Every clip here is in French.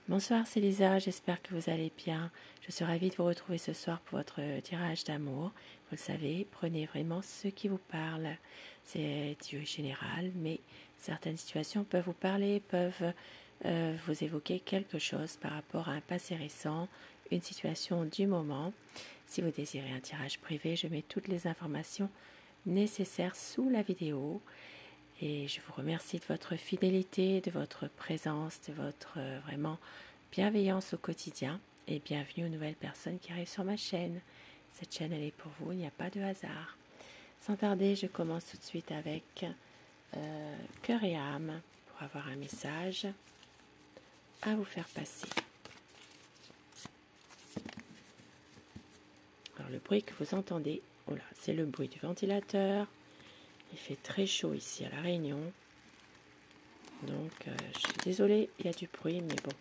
Bonsoir, c'est Lisa, j'espère que vous allez bien. Je suis ravie de vous retrouver ce soir pour votre tirage d'amour. Vous le savez, prenez vraiment ce qui vous parle. C'est du général, mais certaines situations peuvent vous parler, peuvent vous évoquer quelque chose par rapport à un passé récent, une situation du moment. Si vous désirez un tirage privé, je mets toutes les informations nécessaires sous la vidéo. Et je vous remercie de votre fidélité, de votre présence, de votre vraiment bienveillance au quotidien. Et bienvenue aux nouvelles personnes qui arrivent sur ma chaîne. Cette chaîne, elle est pour vous, il n'y a pas de hasard. Sans tarder, je commence tout de suite avec cœur et âme pour avoir un message à vous faire passer. Alors le bruit que vous entendez, voilà, c'est le bruit du ventilateur. Il fait très chaud ici à La Réunion. Donc, je suis désolée, il y a du bruit, mais bon,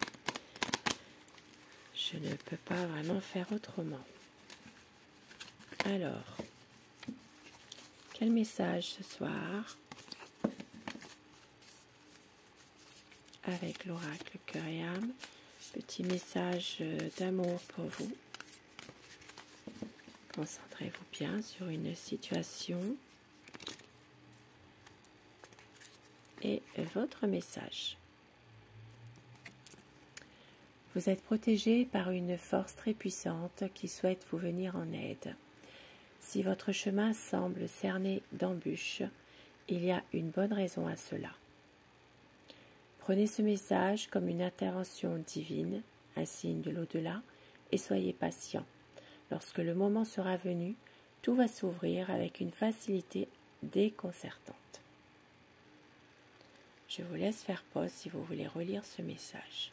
je ne peux pas vraiment faire autrement. Alors, quel message ce soir avec l'oracle cœur et âme? Petit message d'amour pour vous. Concentrez-vous bien sur une situation et votre message. Vous êtes protégé par une force très puissante qui souhaite vous venir en aide. Si votre chemin semble cerné d'embûches, il y a une bonne raison à cela. Prenez ce message comme une intervention divine, un signe de l'au-delà, et soyez patient. Lorsque le moment sera venu, tout va s'ouvrir avec une facilité déconcertante. Je vous laisse faire pause si vous voulez relire ce message.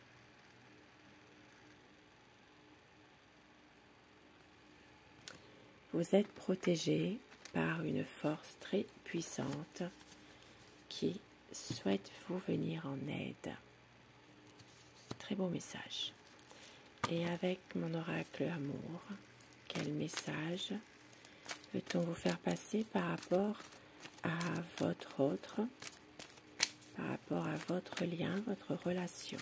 Vous êtes protégé par une force très puissante qui souhaite vous venir en aide. Très beau message. Et avec mon oracle amour, quel message peut-on vous faire passer par rapport à votre autre, par rapport à votre lien, votre relation?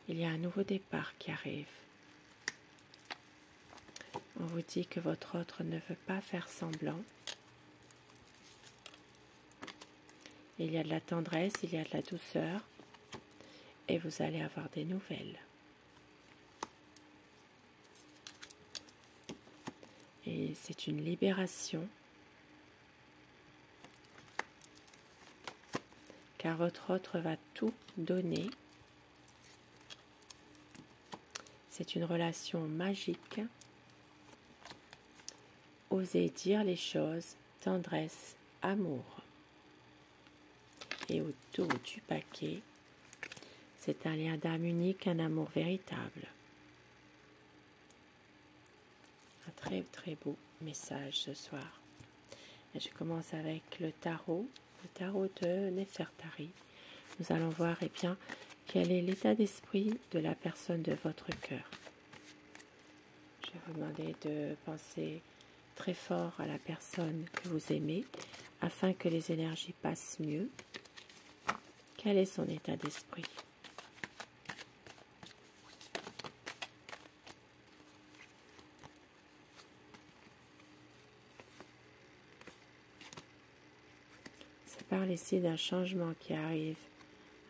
Il y a un nouveau départ qui arrive. On vous dit que votre autre ne veut pas faire semblant. Il y a de la tendresse, il y a de la douceur, et vous allez avoir des nouvelles. Et c'est une libération, car votre autre va tout donner. C'est une relation magique. Osez dire les choses, tendresse, amour. Et autour du paquet, c'est un lien d'âme unique, un amour véritable. Un très très beau message ce soir. Et je commence avec le tarot de Nefertari. Nous allons voir bien, quel est l'état d'esprit de la personne de votre cœur. Je vais vous demander de penser très fort à la personne que vous aimez afin que les énergies passent mieux. Quel est son état d'esprit? Ça parle ici d'un changement qui arrive,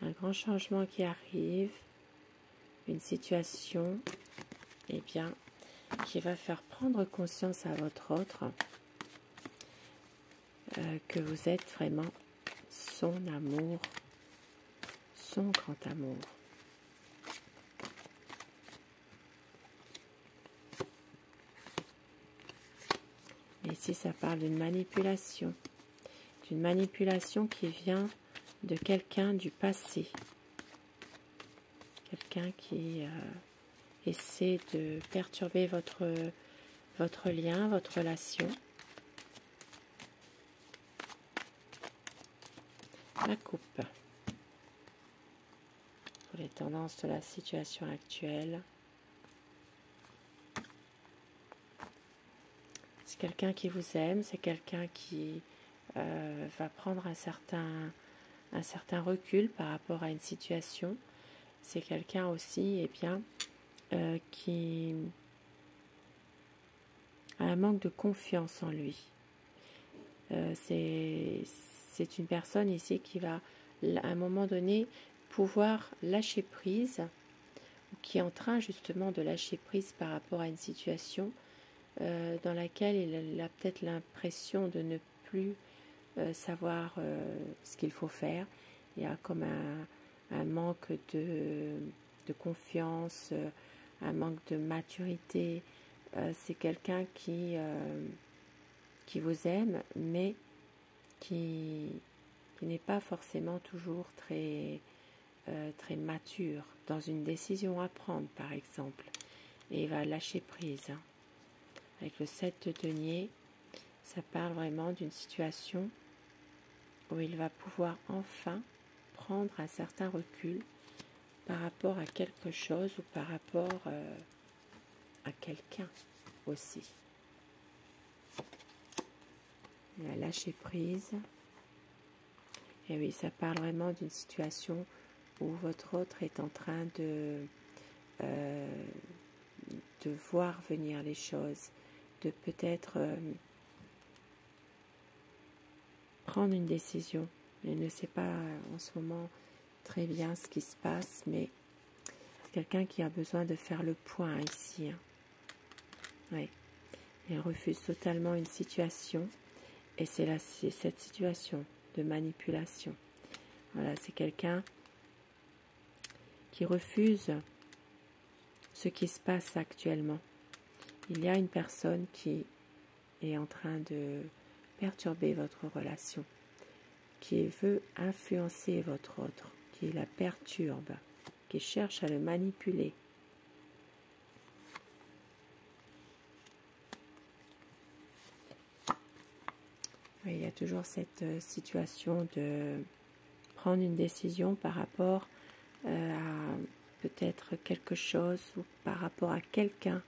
un grand changement qui arrive, une situation bien, qui va faire prendre conscience à votre autre que vous êtes vraiment son amour, son grand amour. Mais ici, ça parle d'une manipulation qui vient de quelqu'un du passé, quelqu'un qui essaie de perturber votre lien, votre relation. La coupe. Pour les tendances de la situation actuelle. C'est quelqu'un qui vous aime, c'est quelqu'un qui va prendre un certain un certain recul par rapport à une situation. C'est quelqu'un aussi, eh bien, qui a un manque de confiance en lui. C'est une personne ici qui va, à un moment donné, pouvoir lâcher prise, ou qui est en train justement de lâcher prise par rapport à une situation dans laquelle il a peut-être l'impression de ne plus savoir ce qu'il faut faire. Il y a comme un manque de confiance, un manque de maturité. C'est quelqu'un qui vous aime, mais qui n'est pas forcément toujours très mature dans une décision à prendre, par exemple. Et il va lâcher prise. Avec le 7 de denier, ça parle vraiment d'une situation où il va pouvoir enfin prendre un certain recul par rapport à quelque chose ou par rapport à quelqu'un aussi. Il a lâché prise. Et oui, ça parle vraiment d'une situation où votre autre est en train de voir venir les choses, de peut-être prendre une décision. Il ne sait pas en ce moment très bien ce qui se passe, mais c'est quelqu'un qui a besoin de faire le point ici. Oui. Il refuse totalement une situation, et c'est cette situation de manipulation. Voilà, c'est quelqu'un qui refuse ce qui se passe actuellement. Il y a une personne qui est en train de perturber votre relation, qui veut influencer votre autre, qui la perturbe, qui cherche à le manipuler. Oui, il y a toujours cette situation de prendre une décision par rapport à peut-être quelque chose ou par rapport à quelqu'un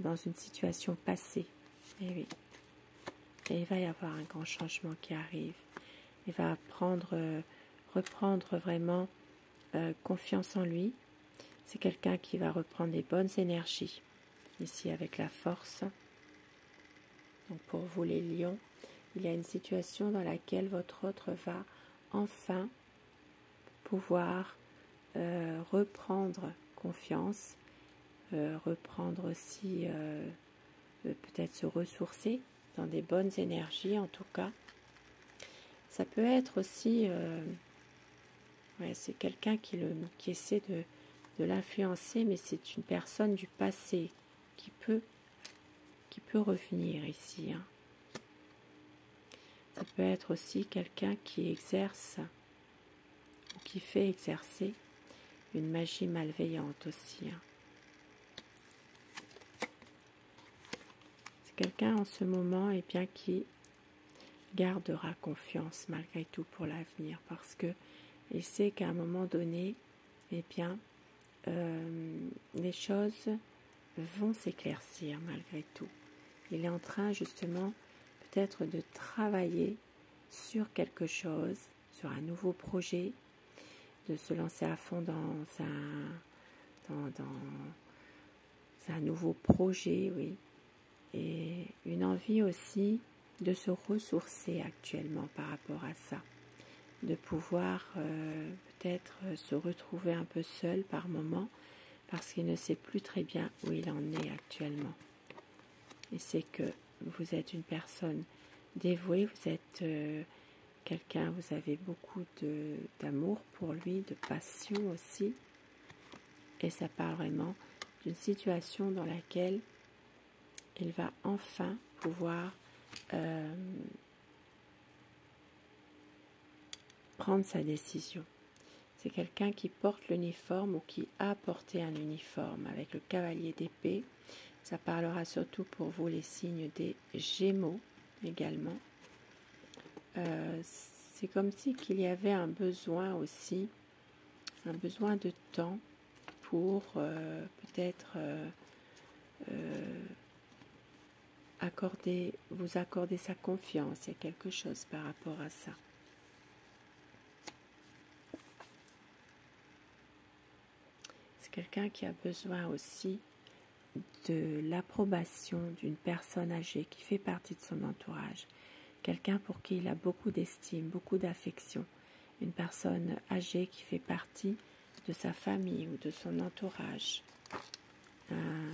dans une situation passée. Et oui. Et il va y avoir un grand changement qui arrive. Il va reprendre vraiment confiance en lui. C'est quelqu'un qui va reprendre des bonnes énergies. Ici avec la force. Donc pour vous les lions, il y a une situation dans laquelle votre autre va enfin pouvoir reprendre confiance, reprendre aussi peut-être se ressourcer dans des bonnes énergies en tout cas. Ça peut être aussi c'est quelqu'un qui essaie de l'influencer, mais c'est une personne du passé qui peut revenir ici. Ça peut être aussi quelqu'un qui exerce ou qui fait exercer une magie malveillante aussi. C'est quelqu'un en ce moment bien, qui gardera confiance malgré tout pour l'avenir, parce que il sait qu'à un moment donné, bien, les choses vont s'éclaircir malgré tout. Il est en train justement peut-être de travailler sur quelque chose, sur un nouveau projet, de se lancer à fond dans un nouveau projet, oui. Et une envie aussi de se ressourcer actuellement par rapport à ça, de pouvoir peut-être se retrouver un peu seul par moment, parce qu'il ne sait plus très bien où il en est actuellement. Et c'est que vous êtes une personne dévouée, vous êtes quelqu'un, vous avez beaucoup d'amour pour lui, de passion aussi. Et ça parle vraiment d'une situation dans laquelle il va enfin pouvoir prendre sa décision. C'est quelqu'un qui porte l'uniforme ou qui a porté un uniforme avec le cavalier d'épée. Ça parlera surtout pour vous les signes des Gémeaux également. C'est comme si qu'il y avait un besoin aussi, un besoin de temps pour peut-être vous accorder sa confiance. Il y a quelque chose par rapport à ça. C'est quelqu'un qui a besoin aussi de l'approbation d'une personne âgée qui fait partie de son entourage. Quelqu'un pour qui il a beaucoup d'estime, beaucoup d'affection. Une personne âgée qui fait partie de sa famille ou de son entourage.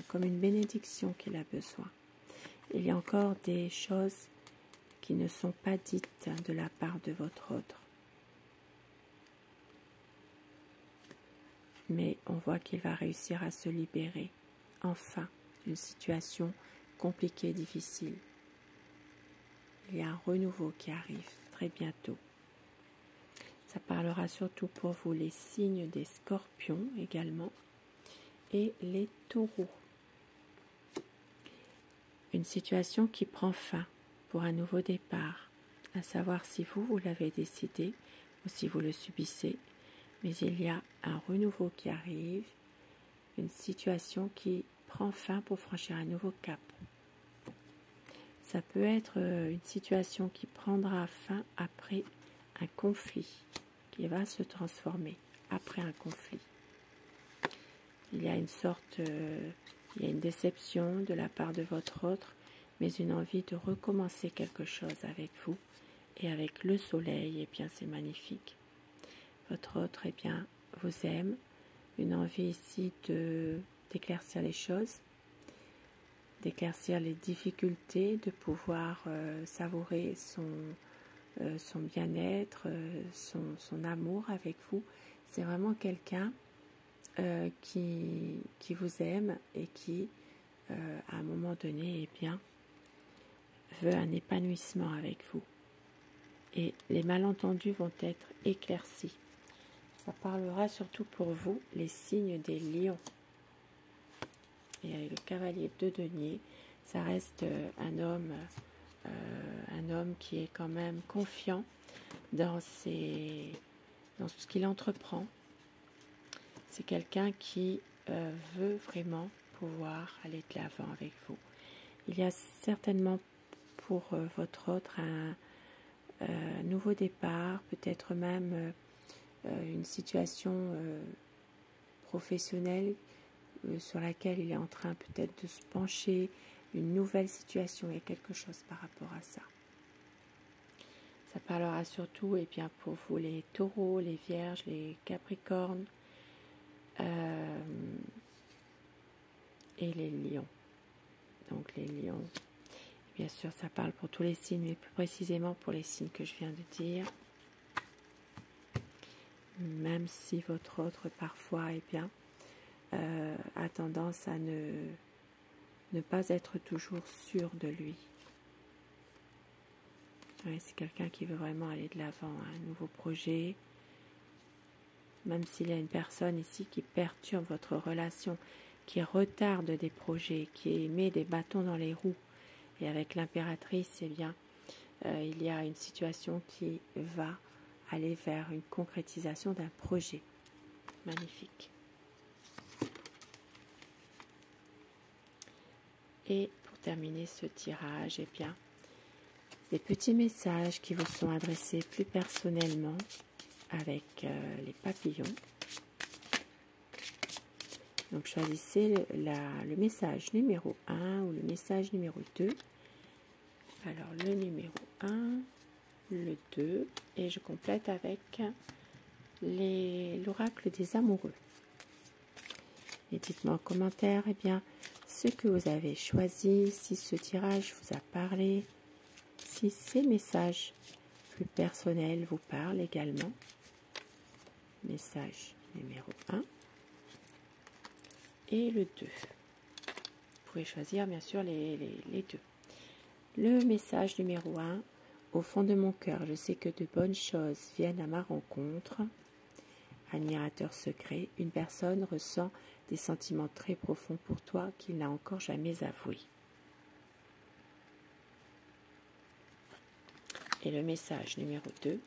Comme une bénédiction qu'il a besoin. Il y a encore des choses qui ne sont pas dites de la part de votre autre. Mais on voit qu'il va réussir à se libérer, enfin, d'une situation compliquée, difficile. Il y a un renouveau qui arrive très bientôt. Ça parlera surtout pour vous les signes des scorpions également et les taureaux. Une situation qui prend fin pour un nouveau départ, à savoir si vous l'avez décidé ou si vous le subissez, mais il y a un renouveau qui arrive, une situation qui prend fin pour franchir un nouveau cap. Ça peut être une situation qui prendra fin après un conflit, qui va se transformer après un conflit. Il y a une sorte, il y a une déception de la part de votre autre, mais une envie de recommencer quelque chose avec vous et avec le soleil, eh bien c'est magnifique. Votre autre, eh bien, vous aime, une envie ici d'éclaircir les choses, d'éclaircir les difficultés, de pouvoir savourer son bien-être, son amour avec vous. C'est vraiment quelqu'un qui vous aime et qui, à un moment donné, eh bien, veut un épanouissement avec vous. Et les malentendus vont être éclaircis. Ça parlera surtout pour vous, les signes des lions. Et avec le cavalier de denier, ça reste un homme qui est quand même confiant dans ce qu'il entreprend. C'est quelqu'un qui veut vraiment pouvoir aller de l'avant avec vous. Il y a certainement pour votre autre un nouveau départ, peut-être même une situation professionnelle sur laquelle il est en train peut-être de se pencher, une nouvelle situation et quelque chose par rapport à ça. Ça parlera surtout eh bien, pour vous les taureaux, les vierges, les capricornes et les lions. Donc les lions, bien sûr ça parle pour tous les signes, mais plus précisément pour les signes que je viens de dire. Même si votre autre parfois eh bien, a tendance à ne pas être toujours sûr de lui. Ouais, c'est quelqu'un qui veut vraiment aller de l'avant, un nouveau projet. Même s'il y a une personne ici qui perturbe votre relation, qui retarde des projets, qui met des bâtons dans les roues. Et avec l'impératrice, eh bien, il y a une situation qui va aller vers une concrétisation d'un projet. Magnifique. Et pour terminer ce tirage, eh bien, des petits messages qui vous sont adressés plus personnellement avec les papillons. Donc choisissez le message numéro 1 ou le message numéro 2. Alors le numéro 1, le 2 et je complète avec l'oracle des amoureux. Et dites-moi en commentaire eh bien, ce que vous avez choisi, si ce tirage vous a parlé, si ces messages plus personnels vous parlent également. Message numéro 1 et le 2. Vous pouvez choisir bien sûr les deux. Le message numéro 1. Au fond de mon cœur, je sais que de bonnes choses viennent à ma rencontre. Admirateur secret, une personne ressent des sentiments très profonds pour toi qu'il n'a encore jamais avoués. Et le message numéro 2.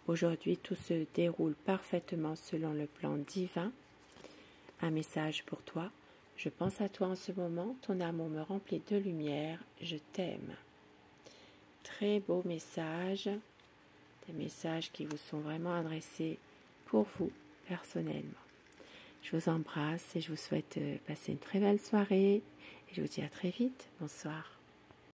Aujourd'hui, tout se déroule parfaitement selon le plan divin. Un message pour toi. Je pense à toi en ce moment. Ton amour me remplit de lumière. Je t'aime. Très beau message. Des messages qui vous sont vraiment adressés pour vous personnellement. Je vous embrasse et je vous souhaite passer une très belle soirée. Et je vous dis à très vite. Bonsoir.